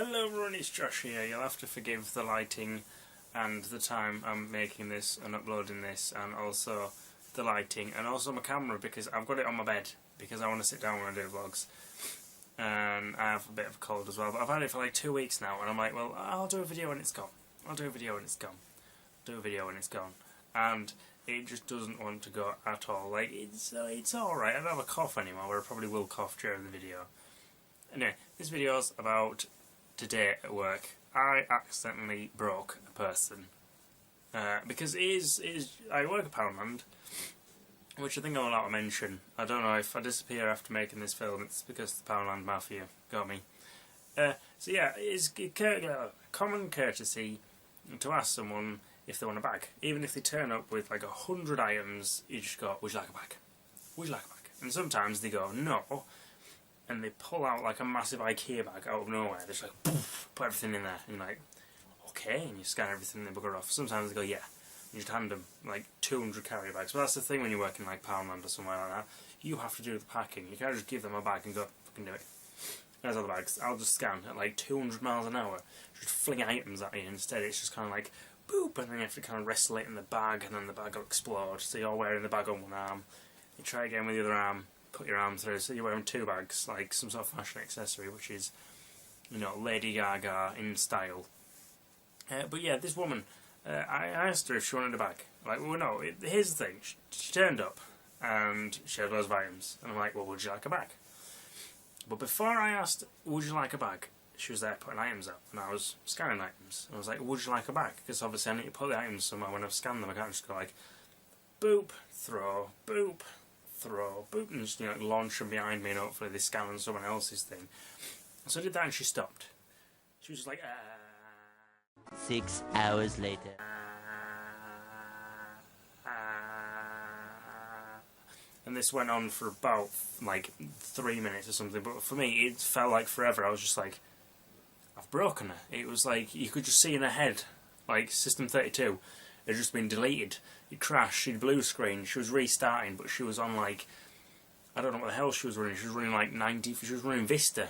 Hello everyone, it's Josh here. You'll have to forgive the lighting and the time I'm making this and uploading this, and also the lighting and also my camera, because I've got it on my bed because I want to sit down when I do vlogs. And I have a bit of a cold as well, but I've had it for like 2 weeks now, and I'm like, well, I'll do a video when it's gone. I'll do a video when it's gone. Do a video when it's gone. And it just doesn't want to go at all. Like, it's alright. I don't have a cough anymore, but I probably will cough during the video. Anyway, this video's about today at work. I accidentally broke a person. Because I work at Poundland, which I think I'm allowed to mention. I don't know if I disappear after making this film, it's because the Poundland Mafia got me. So yeah, it's common courtesy to ask someone if they want a bag. Even if they turn up with like 100 items, you just go, would you like a bag? Would you like a bag? And sometimes they go, no. And they pull out like a massive IKEA bag out of nowhere. They just like, poof, put everything in there. And you're like, okay. And you scan everything and they bugger off. Sometimes they go, yeah. You just hand them like 200 carry bags. But that's the thing when you're working like Poundland or somewhere like that. You have to do the packing. You can't just give them a bag and go, fucking do it. There's all the bags. I'll just scan at like 200 miles an hour. Just fling items at you. Instead it's just kind of like, boop. And then you have to kind of wrestle it in the bag. And then the bag will explode. So you're wearing the bag on one arm. You try again with the other arm. Put your arm through, so you're wearing 2 bags, like some sort of fashion accessory, which is, you know, Lady Gaga in style. But yeah, this woman, I asked her if she wanted a bag. Like, well, no, here's the thing, she turned up, and she had loads of items, and I'm like, well, would you like a bag? But before I asked, would you like a bag, she was there putting items up, and I was scanning items. And I was like, would you like a bag? Because obviously I need to put the items somewhere when I've scanned them. I can't just go like, boop, throw, boop, throw, boop, and just, you know, launch them behind me, and hopefully they scan on someone else's thing. So I did that, and she stopped. She was just like, 6 hours later. And this went on for about, like, 3 minutes or something, but for me, it felt like forever. I was just like, I've broken her. It was like, you could just see in her head, like, System 32 had just been deleted. It crashed, she'd blue screen, she was restarting, but she was on like, I don't know what the hell she was running. She was running like 90, she was running Vista.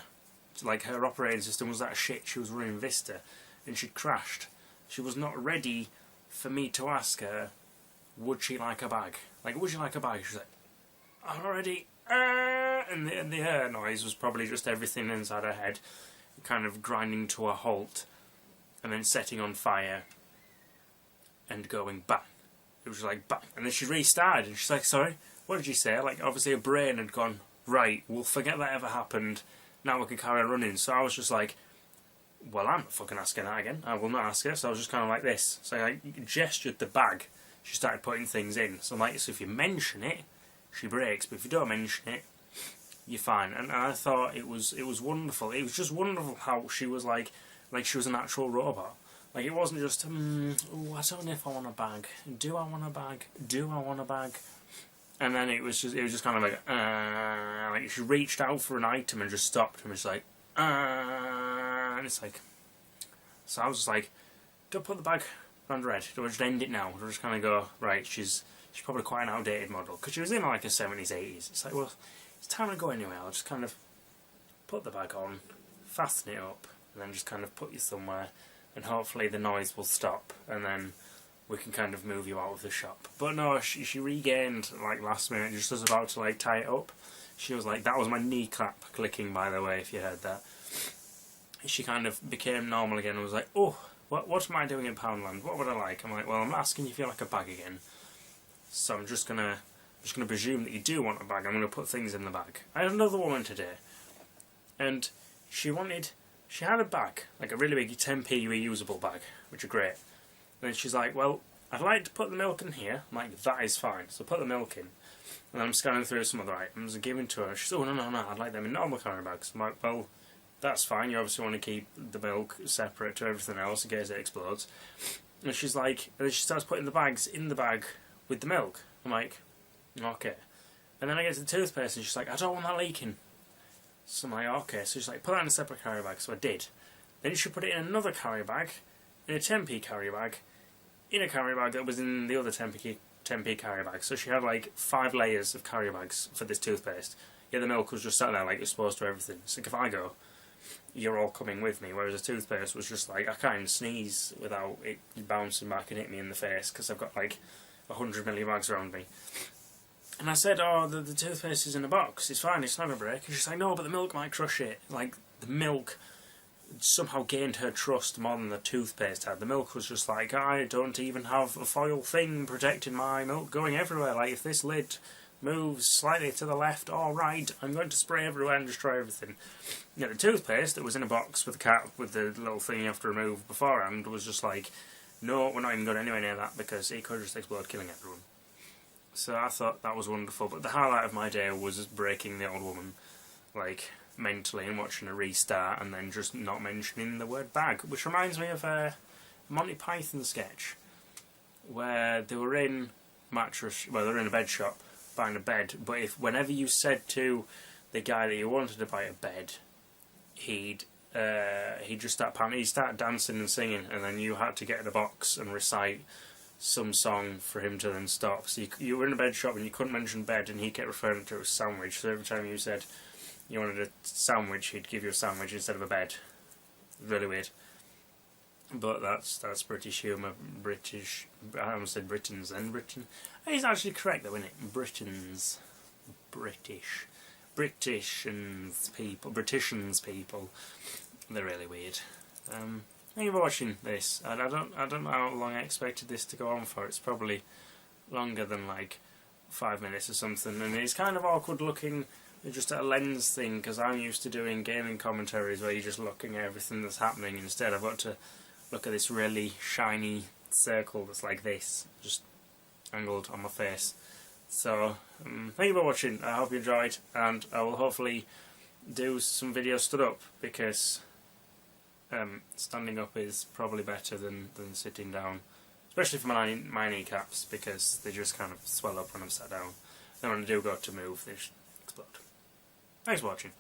Like, her operating system was that shit, she was running Vista. And she'd crashed. She was not ready for me to ask her, would she like a bag? Like, would you like a bag? She was like, I'm not ready. And the noise was probably just everything inside her head kind of grinding to a halt, and then setting on fire, and going bang. It was like bang. And then she restarted, and she's like, sorry, what did you say? Like, obviously her brain had gone, right, we'll forget that ever happened, now we can carry on running. So I was just like, well, I'm not fucking asking that again. I will not ask her. So I was just kind of like this. So I gestured the bag. She started putting things in. So I'm like, so if you mention it, she breaks, but if you don't mention it, you're fine. And I thought it was wonderful. It was just wonderful how she was like she was an actual robot. Like, it wasn't just, oh, I don't know if I want a bag. Do I want a bag? Do I want a bag? And then it was just kind of like she reached out for an item and just stopped and was like, and it's like, so I was just like, don't put the bag around her head. Don't just end it now. Don't just kind of go, right, she's probably quite an outdated model. Because she was in like a 70s, 80s. It's like, well, it's time to go anyway. I'll just kind of put the bag on, fasten it up, and then just kind of put you somewhere. And hopefully the noise will stop, and then we can kind of move you out of the shop. But no, she regained, like, last minute, just was about to, like, tie it up. She was like, that was my kneecap clicking, by the way, if you heard that. She kind of became normal again and was like, oh, what am I doing in Poundland? What would I like? I'm like, well, I'm asking you if you like a bag again. So I'm just gonna presume that you do want a bag. I'm gonna put things in the bag. I had another woman today, and she had a bag, like a really big 10p reusable bag, which are great. And then she's like, well, I'd like to put the milk in here. I'm like, that is fine. So I put the milk in. And then I'm scanning through some other items and giving to her. She's like, oh, no, I'd like them in normal carry bags. I'm like, well, that's fine. You obviously want to keep the milk separate to everything else in case it explodes. And she's like, and then she starts putting the bags in the bag with the milk. I'm like, okay. And then I get to the toothpaste and she's like, I don't want that leaking. So I'm like, okay. So she's like, put that in a separate carry bag. So I did. Then she put it in another carry bag, in a 10p carry bag, in a carry bag that was in the other 10p carry bag. So she had like 5 layers of carry bags for this toothpaste. Yeah, the milk was just sat there like it's supposed to everything. So if I go, you're all coming with me, whereas a toothpaste was just like, I can't even sneeze without it bouncing back and hit me in the face, because I've got like 100 million bags around me. And I said, oh, the toothpaste is in a box, it's fine, it's not going to break. And she's like, no, but the milk might crush it. Like, the milk somehow gained her trust more than the toothpaste had. The milk was just like, I don't even have a foil thing protecting my milk going everywhere. Like, if this lid moves slightly to the left or right, I'm going to spray everywhere and destroy everything. Yeah, the toothpaste that was in a box with the cap with the little thing you have to remove beforehand was just like, no, we're not even going anywhere near that because it could just explode, killing everyone. So I thought that was wonderful, but the highlight of my day was breaking the old woman, like, mentally, and watching her restart and then just not mentioning the word bag, which reminds me of a Monty Python sketch where they were in they were in a bed shop buying a bed, but whenever you said to the guy that you wanted to buy a bed, he'd just start panicking, he'd start dancing and singing, and then you had to get in a box and recite some song for him to then stop. So you were in a bed shop and you couldn't mention bed, and he kept referring to it as sandwich, so every time you said you wanted a sandwich, he'd give you a sandwich instead of a bed. Really weird. But that's British humour. I almost said Britons then. Britain. He's actually correct though, isn't it? Britons. Britishans people. They're really weird. Thank you for watching this. I don't know how long I expected this to go on for. It's probably longer than like 5 minutes or something, and it's kind of awkward looking just at a lens thing, because I'm used to doing gaming commentaries where you're just looking at everything that's happening. Instead I've got to look at this really shiny circle that's like this, just angled on my face. So thank you for watching. I hope you enjoyed, and I will hopefully do some videos stood up, because standing up is probably better than sitting down, especially for my kneecaps, because they just kind of swell up when I'm sat down. Then when I do go to move, they just explode. Thanks for watching.